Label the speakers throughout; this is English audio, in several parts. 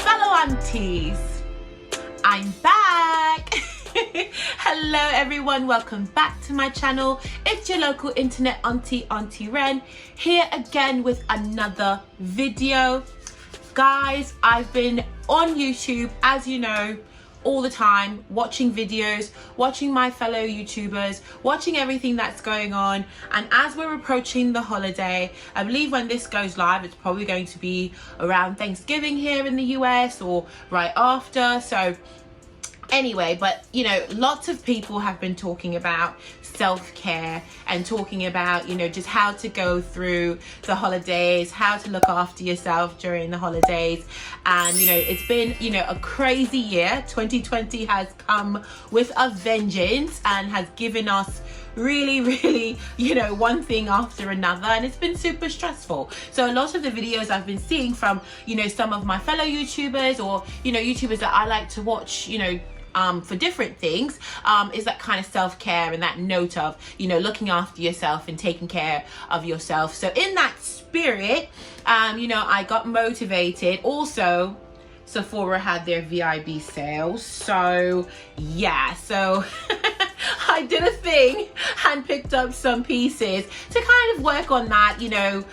Speaker 1: fellow aunties, I'm back. Hello everyone, welcome back to my channel. It's your local internet auntie, Auntie Ren, here again with another video. Guys, I've been on YouTube, as you know, all the time, watching videos, watching my fellow YouTubers, watching everything that's going on. And as we're approaching the holiday, I believe when this goes live, it's probably going to be around Thanksgiving here in the US or right after. So anyway, but you know, lots of people have been talking about self-care and talking about, you know, just how to go through the holidays, how to look after yourself during the holidays. And you know, it's been, you know, a crazy year. 2020 has come with a vengeance and has given us really, you know, one thing after another, and it's been super stressful. So a lot of the videos I've been seeing from, you know, some of my fellow YouTubers, or you know, YouTubers that I like to watch, you know, for different things, is that kind of self-care and that note of, you know, looking after yourself and taking care of yourself. So in that spirit, you know, I got motivated. Also, Sephora had their VIB sales, so yeah, so I did a thing and picked up some pieces to kind of work on that, you know,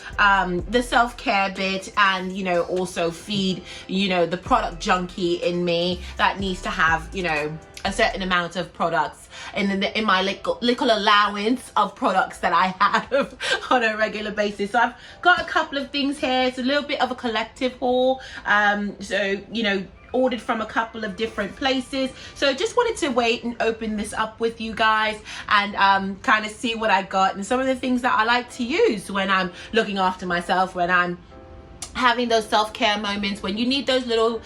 Speaker 1: the self-care bit, and you know, also feed, you know, the product junkie in me that needs to have, you know, a certain amount of products in my little allowance of products that I have on a regular basis. So I've got a couple of things here. It's a little bit of a collective haul. So you know, ordered from a couple of different places. So just wanted to wait and open this up with you guys and kind of see what I got and some of the things that I like to use when I'm looking after myself, when I'm having those self-care moments, when you need those little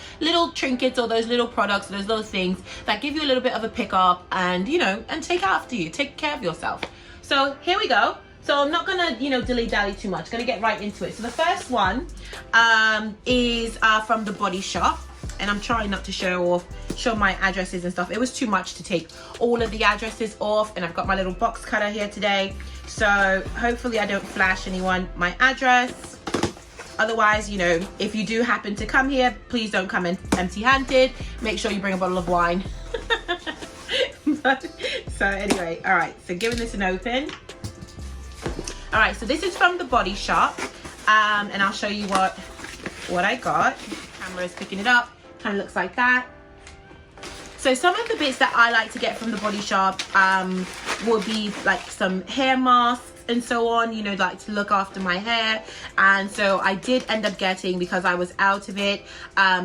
Speaker 1: trinkets or those little products, those little things that give you a little bit of a pick up and, you know, and take care of yourself. So here we go. So I'm not gonna, you know, dilly-dally too much, gonna get right into it. So the first one is from the Body Shop, and I'm trying not to show my addresses and stuff. It was too much to take all of the addresses off, and I've got my little box cutter here today, so hopefully I don't flash anyone my address. Otherwise, you know, if you do happen to come here, please don't come in empty-handed. Make sure you bring a bottle of wine. So anyway, all right, so giving this an open. All right, so this is from the Body Shop, and I'll show you what I got. Camera is picking it up, kind of looks like that. So some of the bits that I like to get from the Body Shop will be like some hair masks and so on, you know, like to look after my hair. And so I did end up getting, because I was out of it,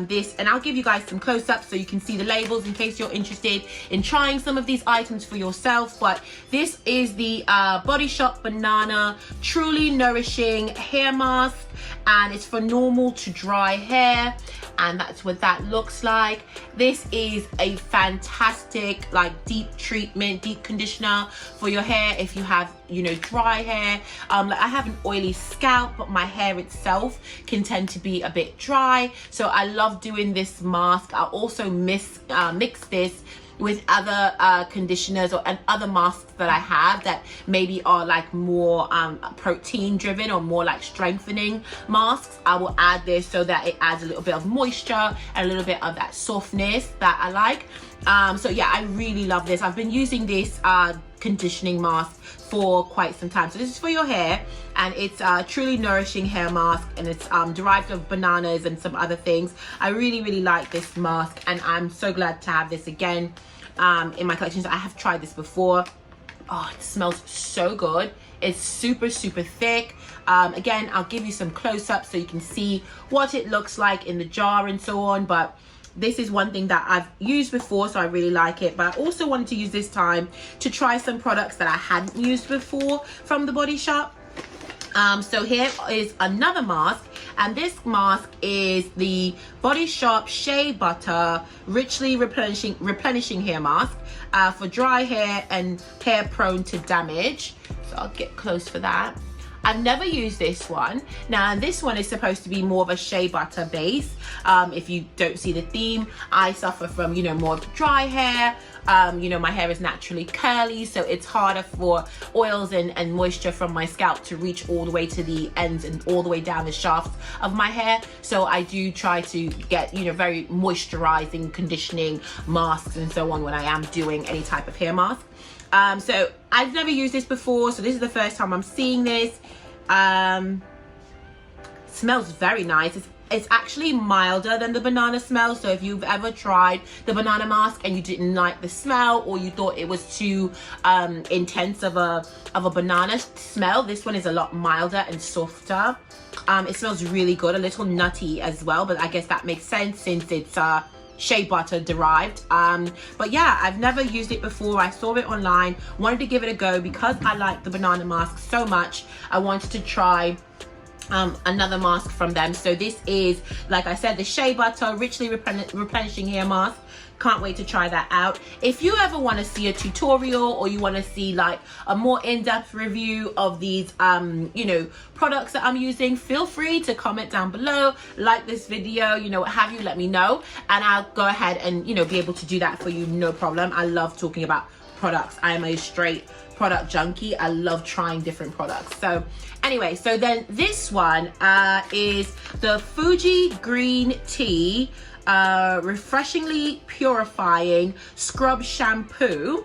Speaker 1: this, and I'll give you guys some close-ups so you can see the labels in case you're interested in trying some of these items for yourself. But this is the Body Shop Banana Truly Nourishing Hair Mask, and it's for normal to dry hair, and that's what that looks like. This is a fantastic, like, deep treatment, deep conditioner for your hair if you have, you know, dry hair. Like, I have an oily scalp, but my hair itself can tend to be a bit dry, so I love doing this mask. I'll also mix this with other conditioners and other masks that I have that maybe are like more protein driven or more like strengthening masks. I will add this so that it adds a little bit of moisture and a little bit of that softness that I like. So yeah, I really love this. I've been using this conditioning mask for quite some time. So this is for your hair, and it's a truly nourishing hair mask, and it's derived of bananas and some other things. I really like this mask, and I'm so glad to have this again in my collection. So I have tried this before. Oh, it smells so good. It's super thick. Again, I'll give you some close-ups so you can see what it looks like in the jar and so on, but this is one thing that I've used before, so I really like it. But I also wanted to use this time to try some products that I hadn't used before from the Body Shop. So here is another mask, and this mask is the Body Shop Shea Butter Richly Replenishing Hair Mask for dry hair and hair prone to damage. So I'll get close for that. I've never used this one. Now, this one is supposed to be more of a shea butter base. If you don't see the theme, I suffer from, you know, more dry hair. You know, my hair is naturally curly, so it's harder for oils and moisture from my scalp to reach all the way to the ends and all the way down the shafts of my hair. So I do try to get, you know, very moisturizing, conditioning masks and so on when I am doing any type of hair mask. So I've never used this before, so this is the first time I'm seeing this. Smells very nice. It's actually milder than the banana smell. So if you've ever tried the banana mask and you didn't like the smell, or you thought it was too intense of a banana smell, this one is a lot milder and softer. It smells really good, a little nutty as well, but I guess that makes sense since it's shea butter derived. But yeah, I've never used it before. I saw it online, wanted to give it a go because I like the banana mask so much. I wanted to try another mask from them. So this is, like I said, the shea butter richly replenishing hair mask. Can't wait to try that out. If you ever want to see a tutorial, or you want to see like a more in-depth review of these you know, products that I'm using, feel free to comment down below, like this video, you know, what have you, let me know, and I'll go ahead and, you know, be able to do that for you, no problem. I love talking about products. I am a straight product junkie. I love trying different products. So anyway, so then this one is the Fuji Green Tea refreshingly purifying scrub shampoo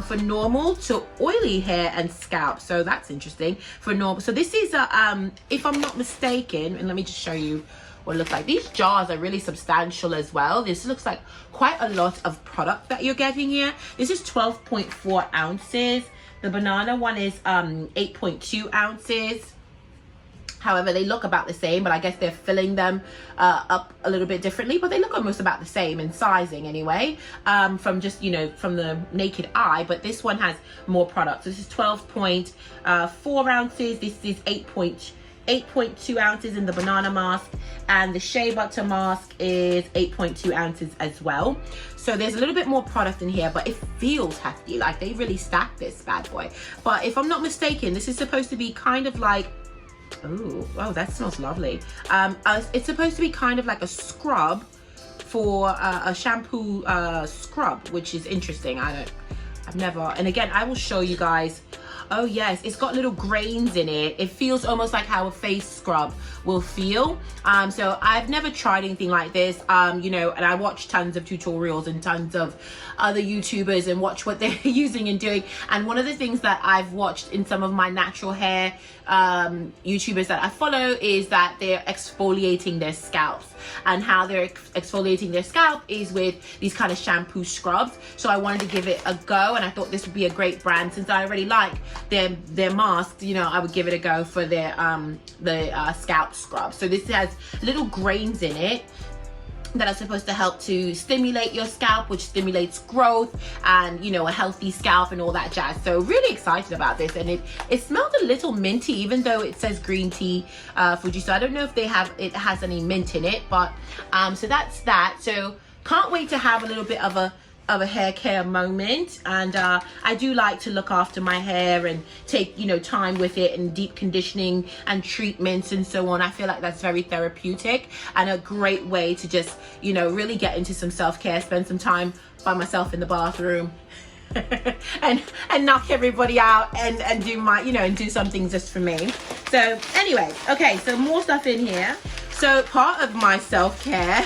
Speaker 1: for normal to oily hair and scalp. So that's interesting. For normal, so this is a if I'm not mistaken, and let me just show you what it looks like. These jars are really substantial as well. This looks like quite a lot of product that you're getting here. This is 12.4 ounces. The banana one is 8.2 ounces. However, they look about the same, but I guess they're filling them up a little bit differently, but they look almost about the same in sizing anyway, from just, you know, from the naked eye. But this one has more product. So this is 12.4 ounces. This is 8.2 ounces in the banana mask, and the shea butter mask is 8.2 ounces as well. So there's a little bit more product in here, but it feels hefty. Like they really stacked this bad boy. But if I'm not mistaken, this is supposed to be kind of like, oh, that smells lovely. It's supposed to be kind of like a scrub for a shampoo scrub, which is interesting. I've never, and again, I will show you guys. Oh yes, it's got little grains in it. It feels almost like how a face scrub will feel. So I've never tried anything like this, you know, and I watch tons of tutorials and tons of other YouTubers and watch what they're using and doing. And one of the things that I've watched in some of my natural hair YouTubers that I follow is that they're exfoliating their scalps, and how they're exfoliating their scalp is with these kind of shampoo scrubs. So I wanted to give it a go, and I thought this would be a great brand since I already like their masks. You know, I would give it a go for their scalp scrub. So this has little grains in it that are supposed to help to stimulate your scalp, which stimulates growth and, you know, a healthy scalp and all that jazz. So really excited about this, and it smelled a little minty, even though it says green tea Fuji. So I don't know if it has any mint in it, but so that's that. So can't wait to have a little bit of a hair care moment. And I do like to look after my hair and take, you know, time with it, and deep conditioning and treatments and so on. I feel like that's very therapeutic and a great way to just, you know, really get into some self-care, spend some time by myself in the bathroom and knock everybody out and do my, you know, and do something just for me. So anyway, okay, so more stuff in here. So part of my self-care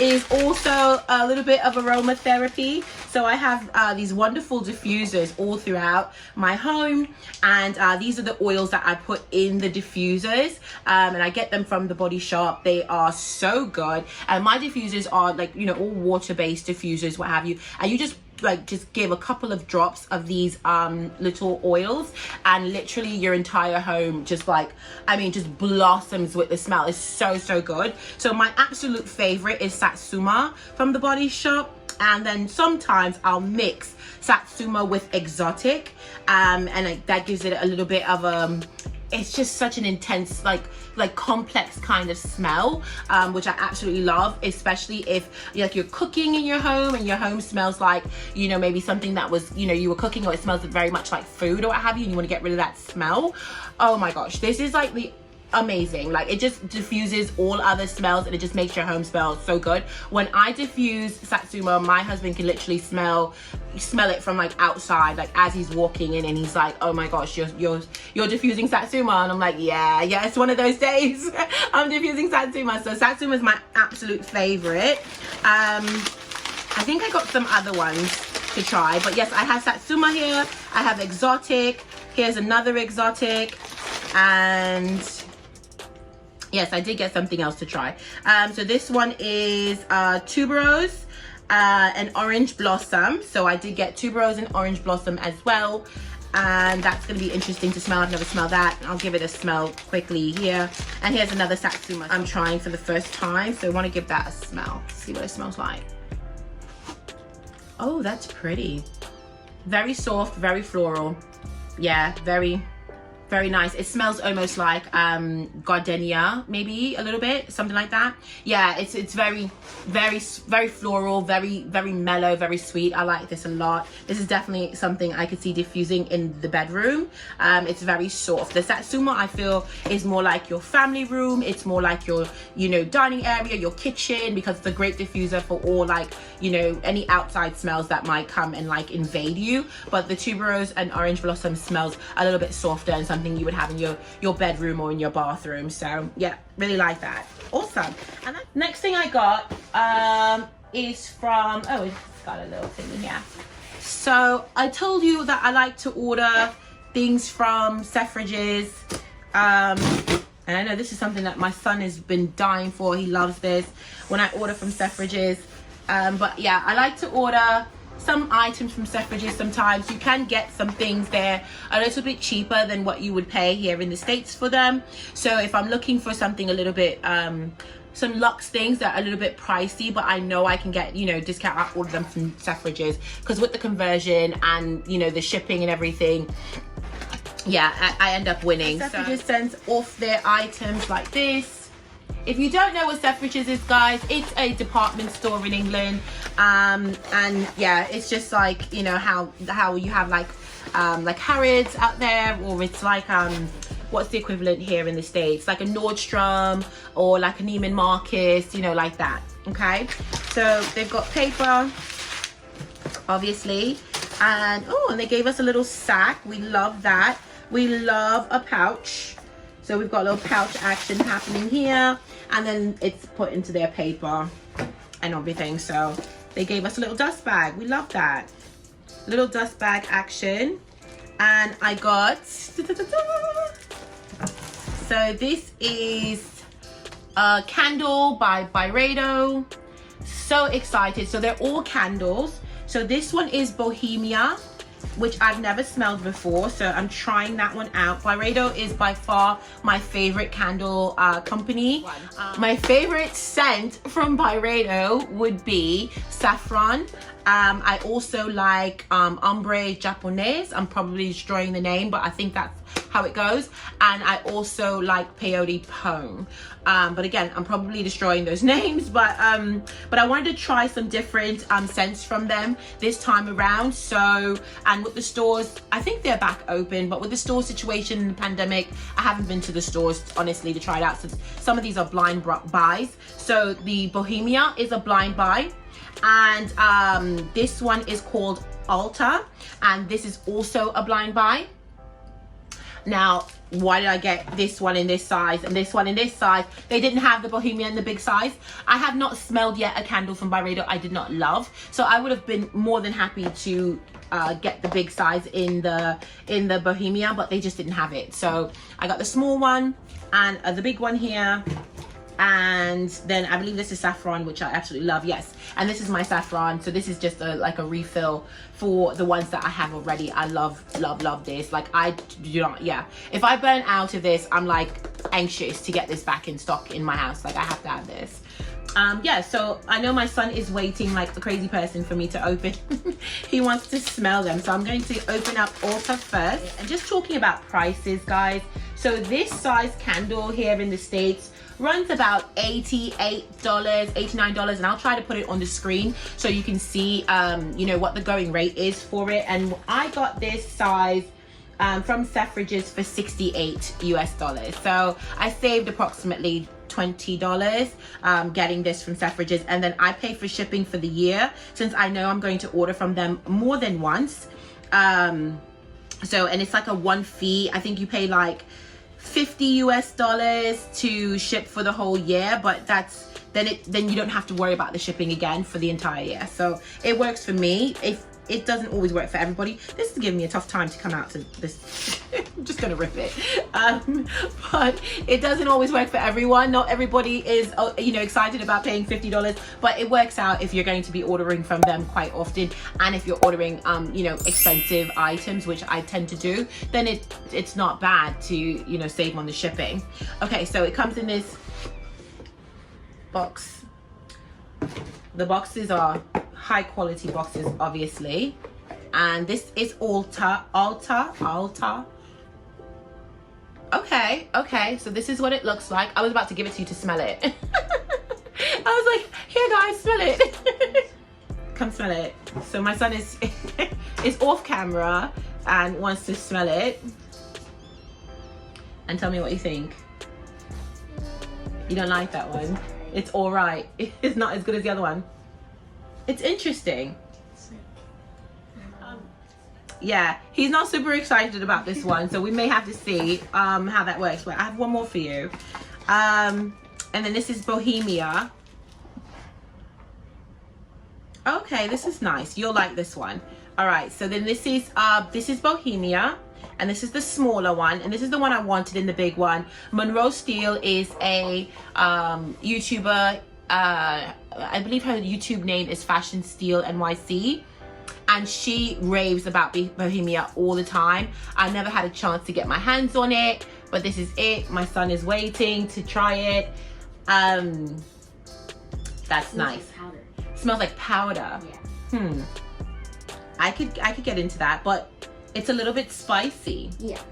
Speaker 1: is also a little bit of aromatherapy. So I have these wonderful diffusers all throughout my home, and these are the oils that I put in the diffusers, and I get them from the Body Shop. They are so good, and my diffusers are like, you know, all water-based diffusers, what have you, and you just give a couple of drops of these little oils, and literally your entire home just like, I mean, just blossoms with the smell. It's so good. So my absolute favorite is Satsuma from the Body Shop, and then sometimes I'll mix Satsuma with Exotic, and that gives it a little bit of it's just such an intense, like complex kind of smell, which I absolutely love, especially if you're cooking in your home and your home smells like, you know, maybe something that was, you know, you were cooking, or it smells very much like food or what have you, and you want to get rid of that smell. Oh my gosh, this is like the amazing. Like, it just diffuses all other smells and it just makes your home smell so good. When I diffuse Satsuma, my husband can literally smell it from like outside, like as he's walking in, and he's like, oh my gosh, you're diffusing Satsuma, and I'm like, yeah, it's one of those days. I'm diffusing Satsuma. So Satsuma is my absolute favorite. I think I got some other ones to try, but yes, I have Satsuma here, I have exotic, here's another exotic, and yes, I did get something else to try. So this one is tuberose and orange blossom. So I did get tuberose and orange blossom as well. And that's going to be interesting to smell. I've never smelled that. I'll give it a smell quickly here. And here's another Satsuma I'm trying for the first time. So I want to give that a smell. See what it smells like. Oh, that's pretty. Very soft, very floral. Yeah, very nice. It smells almost like gardenia, maybe a little bit, something like that. Yeah, it's very floral, very mellow, very sweet. I like this a lot. This is definitely something I could see diffusing in the bedroom. It's very soft. The Satsuma, I feel, is more like your family room. It's more like your, you know, dining area, your kitchen, because it's a great diffuser for all, like, you know, any outside smells that might come and like invade you. But the tuberose and orange blossom smells a little bit softer and something you would have in your bedroom or in your bathroom. So yeah, really like that. Awesome. And then next thing I got is from, oh, it's got a little thing in here. So I told you that I like to order things from Suffrages, and I know this is something that my son has been dying for. He loves this when I order from Suffrages. But yeah, I like to order some items from Suffrages. Sometimes you can get some things there a little bit cheaper than what you would pay here in the States for them. So if I'm looking for something a little bit, some luxe things that are a little bit pricey, but I know I can get, you know, discount, I order them from Suffrages, because with the conversion and, you know, the shipping and everything, yeah, I end up winning. Suffrages sends off their items like this. If you don't know what Suffrages is, guys, it's a department store in England, and yeah, it's just like, you know, how you have like Harrods out there, or it's like what's the equivalent here in the States, like a Nordstrom or like a Neiman Marcus, you know, like that. Okay, so they've got paper, obviously, and oh, and they gave us a little sack. We love that. We love a pouch. So we've got a little pouch action happening here, and then it's put into their paper and everything. So they gave us a little dust bag. We love that. Little dust bag action. And I got, so this is a candle by Byredo. So excited. So they're all candles. So this one is Bohemia, which I've never smelled before, so I'm trying that one out. Byredo is by far my favorite candle company. My favorite scent from Byredo would be Saffron. I also like Ombre Japonese. I'm probably destroying the name, but I think that's how it goes. And I also like Peyote Pone. But again, I'm probably destroying those names, but I wanted to try some different scents from them this time around. So, and with the stores, I think they're back open, but with the store situation in the pandemic, I haven't been to the stores, honestly, to try it out, since some of these are blind buys. So the Bohemia is a blind buy. And this one is called Alta, and this is also a blind buy. Now, why did I get this one in this size and this one in this size? They didn't have the Bohemia in the big size. I have not smelled yet a candle from Byredo I did not love, so I would have been more than happy to get the big size in the Bohemia, but they just didn't have it. So I got the small one and the big one here. And then I believe this is Saffron, which I absolutely love. Yes, and this is my Saffron. So this is just like a refill for the ones that I have already. I love this. Like, I do not, yeah, if I burn out of this, I'm like anxious to get this back in stock in my house. Like, I have to have this. Yeah, so I know my son is waiting like a crazy person for me to open. He wants to smell them, so I'm going to open up Ulta first. And just talking about prices, guys, So this size candle here in the States runs about $88, $89, and I'll try to put it on the screen so you can see, you know, what the going rate is for it. And I got this size from Suffrages for $68 US. So I saved approximately $20 getting this from Suffrages, and then I pay for shipping for the year since I know I'm going to order from them more than once. So, and it's like a one fee. I think you pay like $50 US to ship for the whole year, but that's then you don't have to worry about the shipping again for the entire year. So it works for me. If it doesn't always work for everybody. This is giving me a tough time to come out to this. I'm just gonna rip it. But it doesn't always work for everyone. Not everybody is, you know, excited about paying $50, but it works out if you're going to be ordering from them quite often, and if you're ordering, you know, expensive items, which I tend to do, then it's not bad to, you know, save on the shipping. Okay, so it comes in this box. The boxes are high quality boxes, obviously, and this is Alta. Okay, so this is what it looks like. I was about to give it to you to smell it. I was like, here guys, smell it. Come smell it. So my son is off camera and wants to smell it, and tell me what you think. You don't like that one? It's all right. It's not as good as the other one. It's interesting. Yeah, he's not super excited about this one, so we may have to see how that works. But I have one more for you. And then this is Bohemia. Okay, this is nice. You'll like this one. All right, so then this is Bohemia, and this is the smaller one, and this is the one I wanted in the big one. Monroe Steele is a YouTuber. I believe her YouTube name is Fashion Steele NYC, and she raves about Bohemia all the time. I never had a chance to get my hands on it, but this is it. My son is waiting to try it. That's nice. Smells like powder. Yeah. I could get into that, but it's a little bit spicy. Yeah.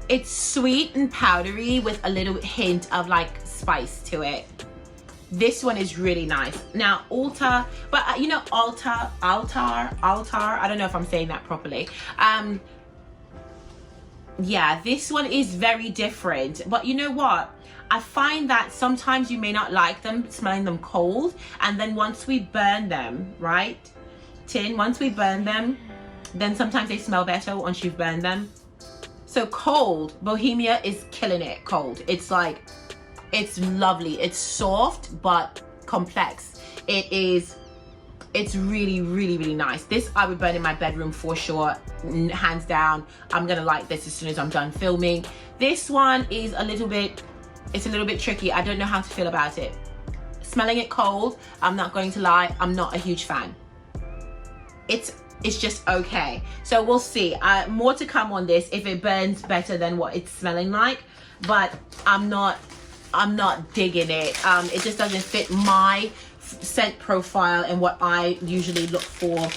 Speaker 1: It's sweet and powdery with a little hint of like spice to it. This one is really nice. Now, Alta, but you know, Altar, I don't know if I'm saying that properly. Yeah, this one is very different, but you know what? I find that sometimes you may not like them smelling them cold, and then once we burn them, right? Once we burn them, then sometimes they smell better once you've burned them. So cold, Bohemia is killing it cold. It's like, it's lovely. It's soft but complex. It's really, really, really nice. This I would burn in my bedroom for sure, hands down. I'm gonna like this as soon as I'm done filming. This one is it's a little bit tricky. I don't know how to feel about it. Smelling it cold, I'm not going to lie, I'm not a huge fan. It's just okay. So we'll see. More to come on this if it burns better than what it's smelling like, but I'm not digging it. It just doesn't fit my scent profile and what I usually look for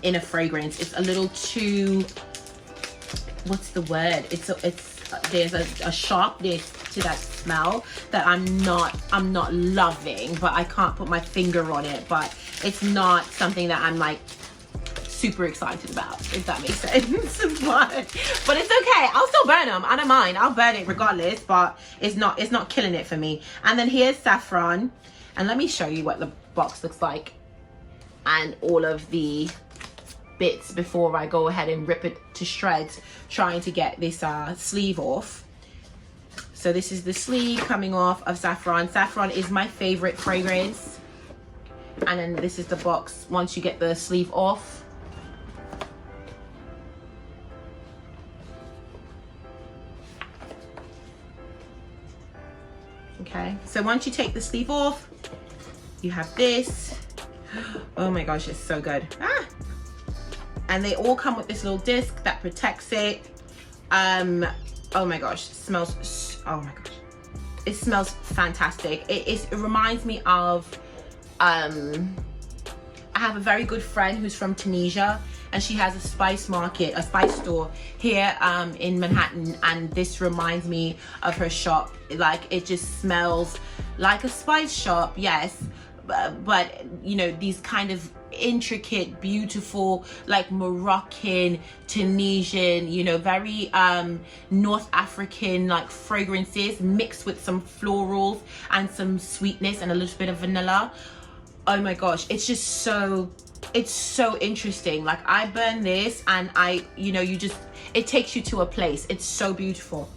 Speaker 1: in a fragrance. It's a little too, what's the word? There's a sharpness to that smell that I'm not loving, but I can't put my finger on it. But it's not something that I'm like super excited about, if that makes sense. but it's okay. I'll still burn them. I don't mind. I'll burn it regardless, but it's not killing it for me. And then here's Saffron, and let me show you what the box looks like and all of the bits before I go ahead and rip it to shreds trying to get this sleeve off. So this is the sleeve coming off of Saffron. Saffron is my favorite fragrance. And then this is the box once you get the sleeve off. Okay, so once you take the sleeve off, you have this. Oh my gosh, it's so good. And they all come with this little disc that protects it. Oh my gosh, it smells, oh my gosh, it smells fantastic. It reminds me of, I have a very good friend who's from Tunisia, and she has a spice store here in Manhattan, and this reminds me of her shop. Like, it just smells like a spice shop, yes, but you know, these kind of intricate, beautiful, like Moroccan, Tunisian, you know, very North African like fragrances mixed with some florals and some sweetness and a little bit of vanilla. Oh my gosh, it's just so, it's so interesting. Like, I burn this and you know, it takes you to a place. It's so beautiful.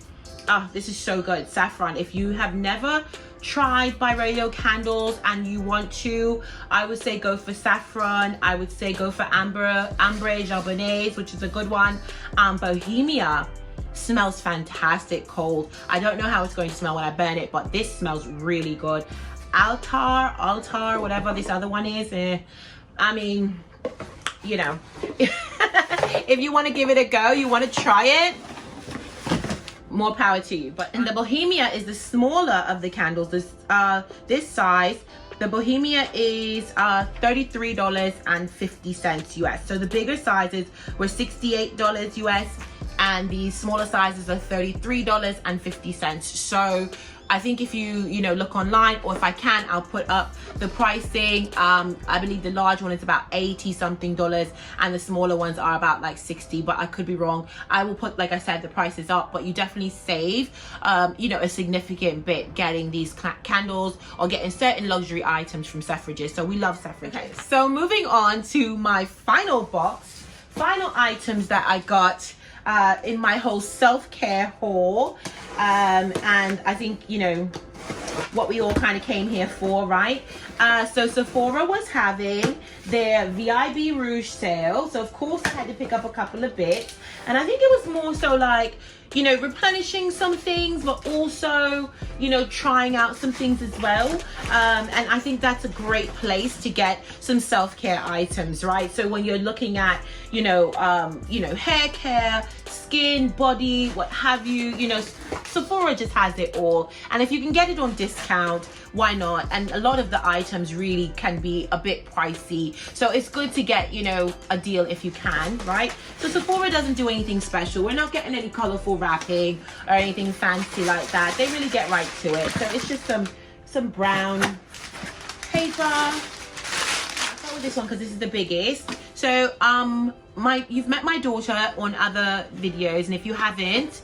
Speaker 1: Ah, this is so good. Saffron, if you have never tried Byredo Candles and you want to, I would say go for Saffron. I would say go for Ambre Jabonaise, which is a good one. Bohemia smells fantastic cold. I don't know how it's going to smell when I burn it, but this smells really good. Altar, whatever this other one is. I mean, you know, if you want to give it a go, you want to try it, more power to you. But and the Bohemia is the smaller of the candles. This size, the Bohemia is $33.50 US. So the bigger sizes were $68 US, and the smaller sizes are $33.50. So I think if you know, look online, or if I can, I'll put up the pricing. I believe the large one is about $80 something, and the smaller ones are about like 60, but I could be wrong. I will put, like I said, the prices up, but you definitely save, you know, a significant bit getting these candles or getting certain luxury items from Suffrage. So we love Suffrage. Okay, so moving on to my final box, final items that I got in my whole self-care haul, and I think, you know, what we all kind of came here for, right? So Sephora was having their VIB Rouge sale, so of course I had to pick up a couple of bits, and I think it was more so like, you know, replenishing some things, but also, you know, trying out some things as well. And I think that's a great place to get some self-care items, right? So when you're looking at, you know, hair care, skin, body, what have you, you know, Sephora just has it all. And if you can get it on discount, why not? And a lot of the items really can be a bit pricey, so it's good to get, you know, a deal if you can, right? So Sephora doesn't do anything special. We're not getting any colorful wrapping or anything fancy like that. They really get right to it. So it's just some brown paper. I'll start with this one because this is the biggest. So you've met my daughter on other videos, and if you haven't,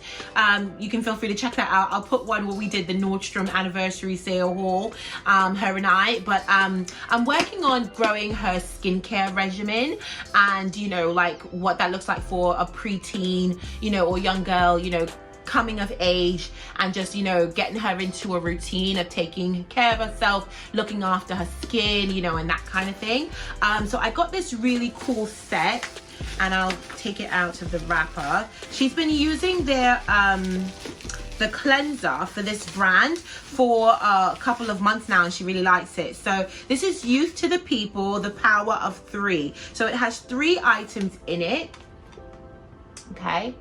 Speaker 1: you can feel free to check that out. I'll put one where we did the Nordstrom anniversary sale haul, her and I. But I'm working on growing her skincare regimen, and you know, like what that looks like for a preteen, you know, or young girl, you know, coming of age, and just, you know, getting her into a routine of taking care of herself, looking after her skin, you know, and that kind of thing. So I got this really cool set, and I'll take it out of the wrapper. She's been using their the cleanser for this brand for a couple of months now, and she really likes it. So this is Youth to the People, the Power of 3. So it has 3 items in it. Okay,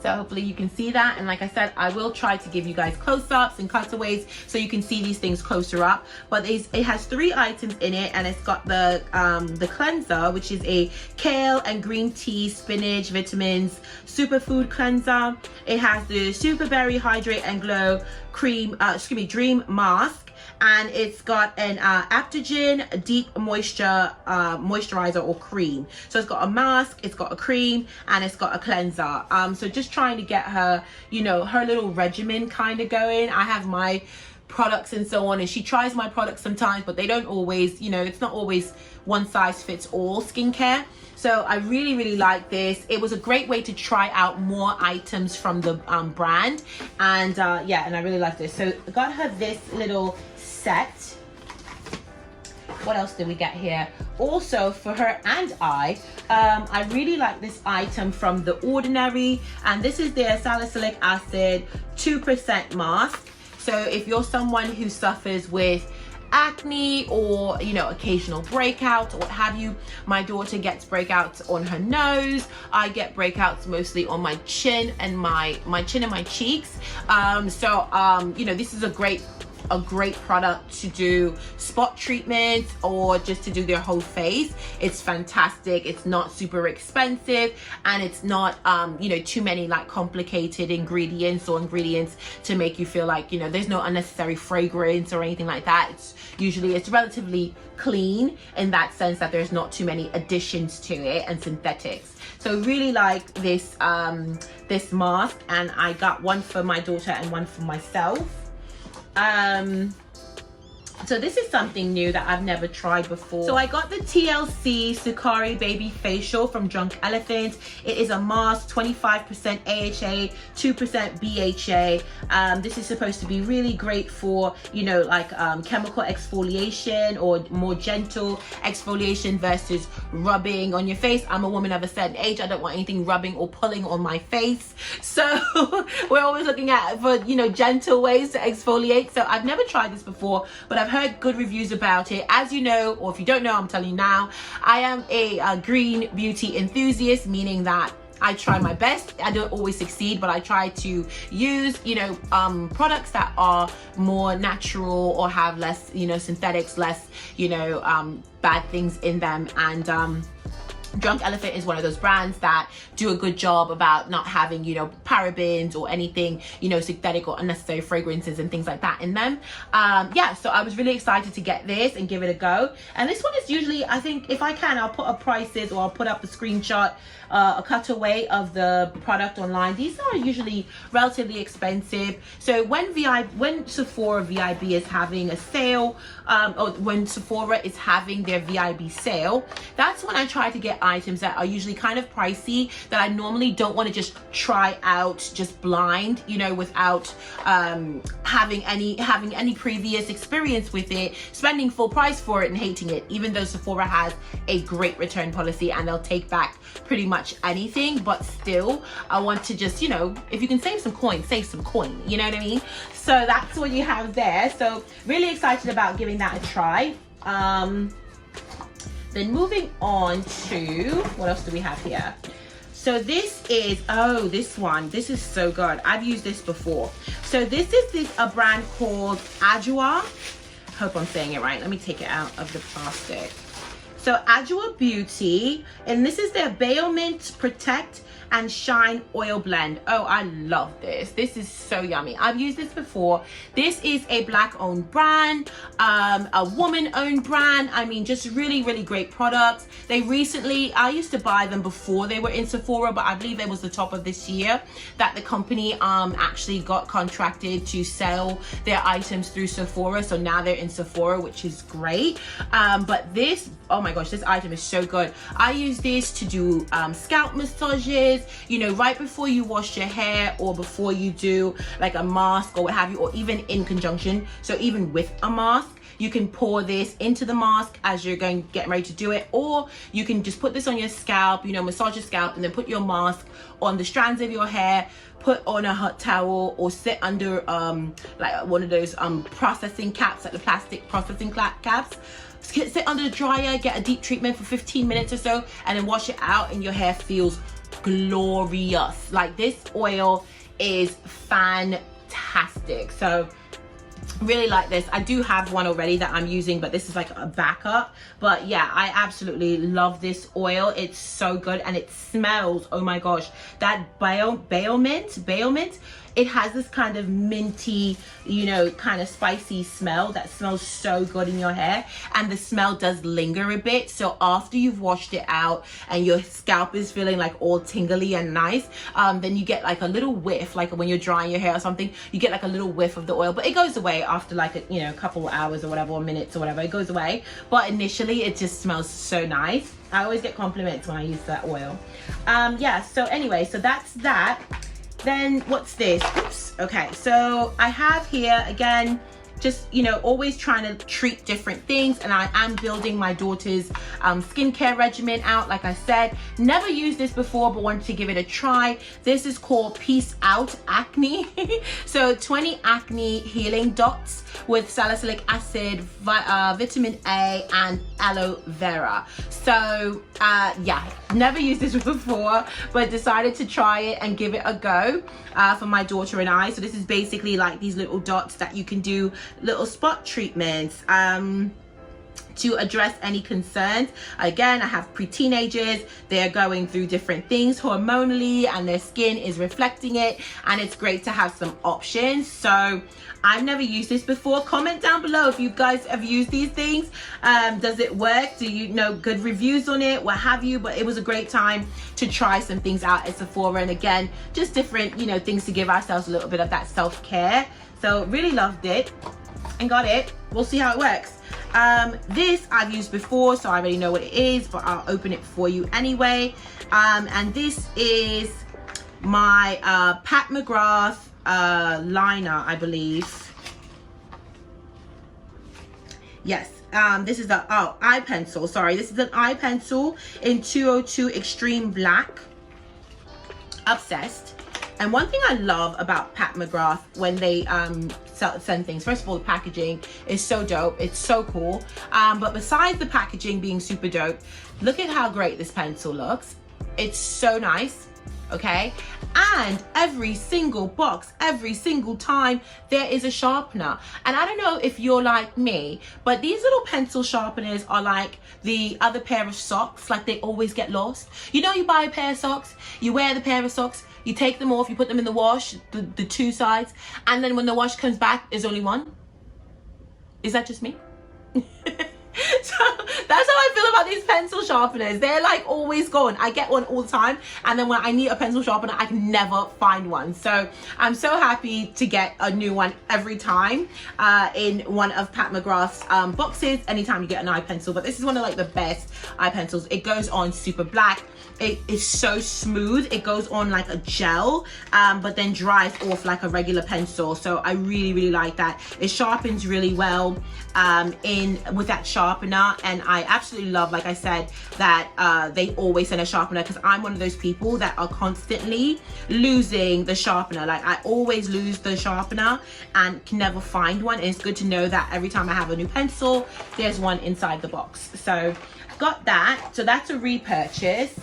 Speaker 1: so hopefully you can see that, and like I said, I will try to give you guys close-ups and cutaways so you can see these things closer up. But it has 3 items in it, and it's got the cleanser, which is a kale and green tea, spinach, vitamins, superfood cleanser. It has the Super Berry Hydrate and Glow cream, dream mask. And it's got an Aptogen Deep Moisturizer or cream. So it's got a mask, it's got a cream, and it's got a cleanser. So just trying to get her, you know, her little regimen kind of going. I have my products and so on, and she tries my products sometimes, but they don't always, you know, it's not always one size fits all skincare. So I really, really like this. It was a great way to try out more items from the brand. And yeah, and I really like this. So I got her this little set. What else did we get here? Also for her and I really like this item from The Ordinary, and this is their salicylic acid 2% mask. So if you're someone who suffers with acne or, you know, occasional breakouts or what have you, my daughter gets breakouts on her nose. I get breakouts mostly on my chin and my cheeks. You know, this is a great a great product to do spot treatments or just to do their whole face. It's fantastic. It's not super expensive, and it's not you know, too many like complicated ingredients to make you feel like, you know, there's no unnecessary fragrance or anything like that. It's relatively clean in that sense that there's not too many additions to it and synthetics. So really like this this mask, and I got one for my daughter and one for myself. So this is something new that I've never tried before. So I got the TLC Sukari Baby Facial from Drunk Elephant. It is a mask, 25% AHA, 2% BHA. This is supposed to be really great for, you know, like chemical exfoliation or more gentle exfoliation versus rubbing on your face. I'm a woman of a certain age. I don't want anything rubbing or pulling on my face. So we're always looking at for, you know, gentle ways to exfoliate. So I've never tried this before, but I've heard good reviews about it. As you know, or if you don't know, I'm telling you now, I am a green beauty enthusiast, meaning that I try my best. I don't always succeed, but I try to use, you know, products that are more natural or have less, you know, synthetics, less, you know, bad things in them. And Drunk Elephant is one of those brands that do a good job about not having, you know, parabens or anything, you know, synthetic or unnecessary fragrances and things like that in them. Yeah, so I was really excited to get this and give it a go. And this one is usually, I think if I can, I'll put up prices, or I'll put up a screenshot, a cutaway of the product online. These are usually relatively expensive. So when Sephora Vib is having a sale, or when Sephora is having their VIB sale, that's when I try to get items that are usually kind of pricey, that I normally don't want to just try out just blind, you know, without having any previous experience with it, spending full price for it and hating it, even though Sephora has a great return policy and they'll take back pretty much anything. But still, I want to just, you know, if you can save some coin, save some coin, you know what I mean? So that's what you have there. So really excited about giving that a try. Then moving on to, what else do we have here? So this is, oh, this one, this is so good. I've used this before. So this is a brand called Agile. Hope I'm saying it right. Let me take it out of the plastic. So Agile Beauty, and this is their Bailment Protect and Shine Oil Blend. Oh, I love this. This is so yummy. I've used this before. This is a Black-owned brand, a woman-owned brand. I mean, just really, really great products. They recently, I used to buy them before they were in Sephora, but I believe it was the top of this year that the company actually got contracted to sell their items through Sephora. So now they're in Sephora, which is great. But this, oh my gosh, this item is so good. I use this to do scalp massages, you know, right before you wash your hair, or before you do like a mask or what have you, or even in conjunction. So even with a mask, you can pour this into the mask as you're getting ready to do it, or you can just put this on your scalp, you know, massage your scalp, and then put your mask on the strands of your hair, put on a hot towel, or sit under like one of those processing caps, like the plastic processing caps. Sit under the dryer, get a deep treatment for 15 minutes or so, and then wash it out, and your hair feels glorious. Like, this oil is fantastic. So really like this. I do have one already that I'm using, but this is like a backup. But yeah, I absolutely love this oil. It's so good, and it smells, oh my gosh, that bailment, it has this kind of minty, you know, kind of spicy smell that smells so good in your hair, and the smell does linger a bit. So after you've washed it out and your scalp is feeling like all tingly and nice, then you get like a little whiff, like when you're drying your hair or something, you get like a little whiff of the oil, but it goes away after like a, you know, a couple of hours or whatever, or minutes or whatever. It goes away, but initially it just smells so nice. I always get compliments when I use that oil. Yeah, so anyway, so that's that. Then what's this? Oops. Okay, so I have here again, just, you know, always trying to treat different things, and I am building my daughter's skincare regimen out. Like I said, never used this before, but wanted to give it a try. This is called Peace Out Acne. So 20 acne healing dots with salicylic acid, vitamin A, and aloe vera. So yeah, never used this before, but decided to try it and give it a go for my daughter and I. So this is basically like these little dots that you can do little spot treatments to address any concerns. Again, I have pre-teenagers, they're going through different things hormonally and their skin is reflecting it, and it's great to have some options. So I've never used this before. Comment down below if you guys have used these things. Does it work? Do you know good reviews on it, what have you? But it was a great time to try some things out at Sephora, and again, just different, you know, things to give ourselves a little bit of that self-care. So really loved it and got it. We'll see how it works. This I've used before, so I already know what it is, but I'll open it for you anyway. And this is my Pat McGrath liner, I believe. Yes, this is the eye pencil. Sorry, this is an eye pencil in 202 Extreme Black. Obsessed. And one thing I love about Pat McGrath when they send things, first of all, the packaging is so dope. It's so cool. But besides the packaging being super dope, look at how great this pencil looks. It's so nice, okay? And every single box, every single time, there is a sharpener. And I don't know if you're like me, but these little pencil sharpeners are like the other pair of socks, like they always get lost. You know, you buy a pair of socks, you wear the pair of socks, you take them off, you put them in the wash, the two sides, and then when the wash comes back, there's only one. Is that just me? So that's how I feel about these pencil sharpeners. They're like always gone. I get one all the time, and then when I need a pencil sharpener, I can never find one. So I'm so happy to get a new one every time in one of Pat McGrath's boxes anytime you get an eye pencil. But this is one of like the best eye pencils. It goes on super black. It is so smooth. It goes on like a gel, but then dries off like a regular pencil. So I really like that. It sharpens really well with that sharpener, and I absolutely love, like I said, that they always send a sharpener, because I'm one of those people that are constantly losing the sharpener. Like I always lose the sharpener and can never find one, and it's good to know that every time I have a new pencil, there's one inside the box. So got that. So that's a repurchase.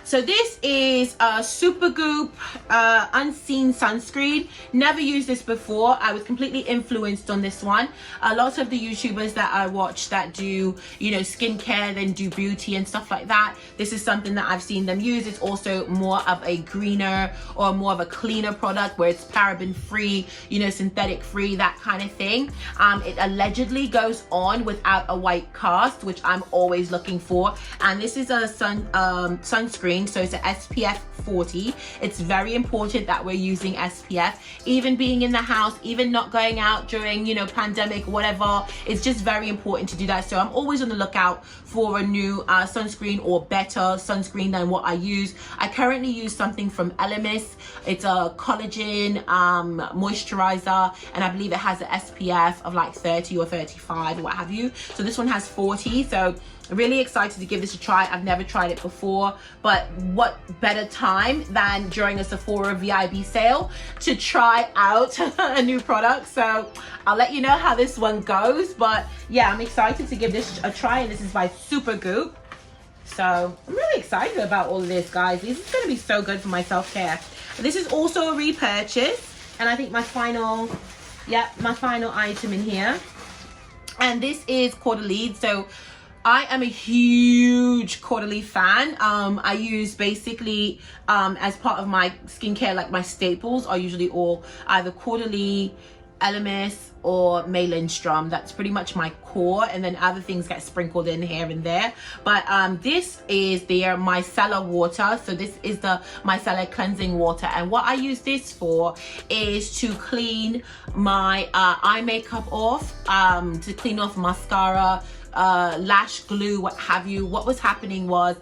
Speaker 1: So this is a Super Goop Unseen Sunscreen. Never used this before. I was completely influenced on this one. A lot of the YouTubers that I watch that do, you know, skincare, then do beauty and stuff like that, this is something that I've seen them use. It's also more of a greener or more of a cleaner product where it's paraben free, you know, synthetic free, that kind of thing. It allegedly goes on without a white cast, which I'm always looking for. And this is a sunscreen. So it's an SPF 40. It's very important that we're using SPF, even being in the house, even not going out during, you know, pandemic, whatever. It's just very important to do that. So I'm always on the lookout for a new sunscreen or better sunscreen than what I use. I currently use something from Elemis. It's a collagen moisturizer, and I believe it has an SPF of like 30 or 35 or what have you. So this one has 40. So really excited to give this a try. I've never tried it before, but what better time than during a Sephora VIB sale to try out a new product. So I'll let you know how this one goes, but yeah, I'm excited to give this a try, and this is by Super Goop. So I'm really excited about all of this, guys. This is going to be so good for my self-care. This is also a repurchase, and I think my final item in here, and this is Torrid. So I am a huge Torrid fan. I use basically as part of my skincare, like my staples are usually all either Torrid, Elemis, or Maelstrom. That's pretty much my core, and then other things get sprinkled in here and there. But this is their micellar water. So this is the micellar cleansing water, and what I use this for is to clean my eye makeup off, to clean off mascara, lash glue, what have you. What was happening was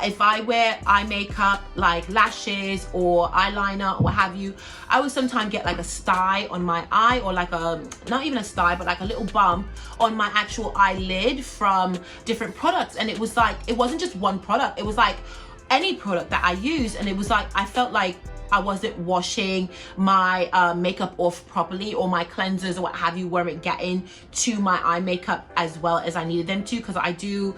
Speaker 1: if I wear eye makeup like lashes or eyeliner or what have you, I would sometimes get like a sty on my eye, or like a, not even a sty, but like a little bump on my actual eyelid from different products. And it was like, it wasn't just one product, it was like any product that I used, and it was like I felt like I wasn't washing my makeup off properly, or my cleansers or what have you weren't getting to my eye makeup as well as I needed them to, because I do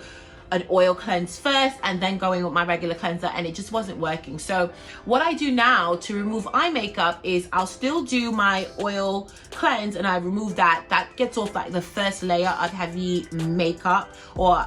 Speaker 1: an oil cleanse first and then going with my regular cleanser, and it just wasn't working. So what I do now to remove eye makeup is I'll still do my oil cleanse, and I remove that. That gets off like the first layer of heavy makeup or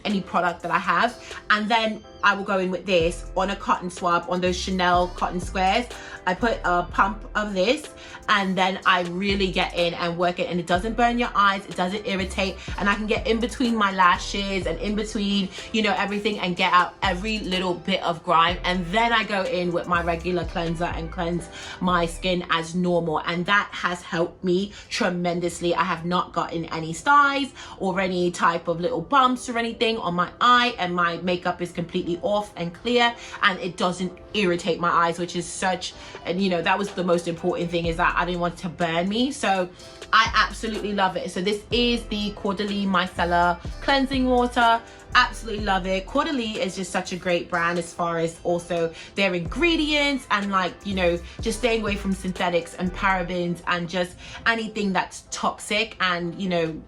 Speaker 1: any product that I have, and then I will go in with this on a cotton swab, on those Chanel cotton squares. I put a pump of this, and then I really get in and work it, and it doesn't burn your eyes, it doesn't irritate, and I can get in between my lashes and in between, you know, everything, and get out every little bit of grime. And then I go in with my regular cleanser and cleanse my skin as normal, and that has helped me tremendously. I have not gotten any styes or any type of little bumps or anything on my eye, and my makeup is completely off and clear, and it doesn't irritate my eyes, which is such, and you know, that was the most important thing, is that I didn't want it to burn me. So I absolutely love it. So this is the Caudalie Micellar cleansing water. Absolutely love it. Caudalie is just such a great brand as far as also their ingredients, and like, you know, just staying away from synthetics and parabens and just anything that's toxic, and you know,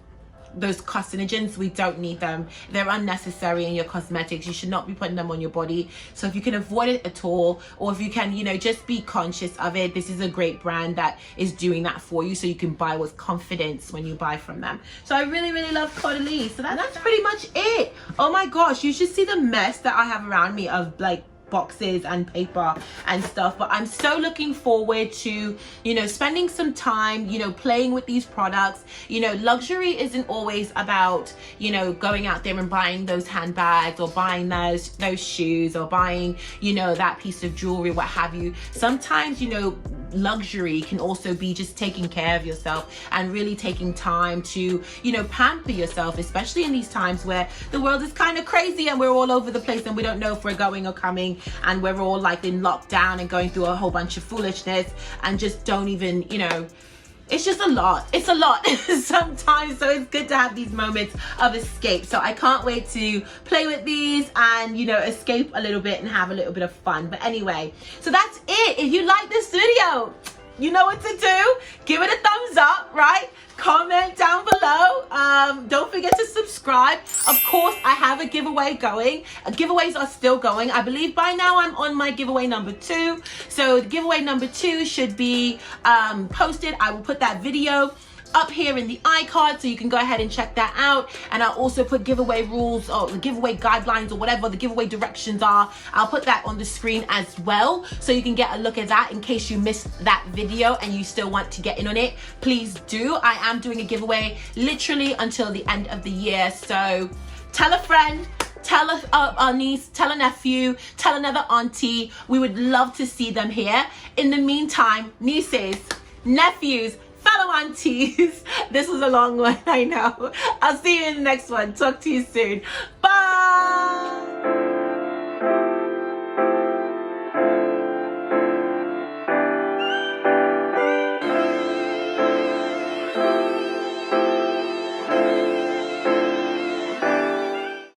Speaker 1: those carcinogens, we don't need them. They're unnecessary in your cosmetics. You should not be putting them on your body. So if you can avoid it at all, or if you can, you know, just be conscious of it, this is a great brand that is doing that for you, so you can buy with confidence when you buy from them. So I really, really love Caudalie. So that's pretty much it. Oh my gosh, you should see the mess that I have around me of like boxes and paper and stuff. But I'm so looking forward to, you know, spending some time, you know, playing with these products. You know, luxury isn't always about, you know, going out there and buying those handbags or buying those shoes or buying, you know, that piece of jewelry, what have you. Sometimes, you know, luxury can also be just taking care of yourself and really taking time to, you know, pamper yourself, especially in these times where the world is kind of crazy and we're all over the place and we don't know if we're going or coming, and we're all like in lockdown and going through a whole bunch of foolishness and just don't even, you know, it's just a lot. It's a lot sometimes. So it's good to have these moments of escape. So I can't wait to play with these and, you know, escape a little bit and have a little bit of fun. But anyway, so that's it. If you like this video, you know what to do. Give it a thumbs up, right? Comment down below. Don't forget to subscribe. Of course, I have a giveaway going. Giveaways are still going. I believe by now I'm on my giveaway number 2. So giveaway number 2 should be posted. I will put that video up here in the iCard, so you can go ahead and check that out. And I'll also put giveaway rules or the giveaway guidelines or whatever the giveaway directions are. I'll put that on the screen as well, so you can get a look at that in case you missed that video and you still want to get in on it. Please do. I am doing a giveaway literally until the end of the year. So tell a friend, tell a niece, tell a nephew, tell another auntie. We would love to see them here. In the meantime, nieces, nephews, fellow aunties, this was a long one, I know. I'll see you in the next one. Talk to you soon.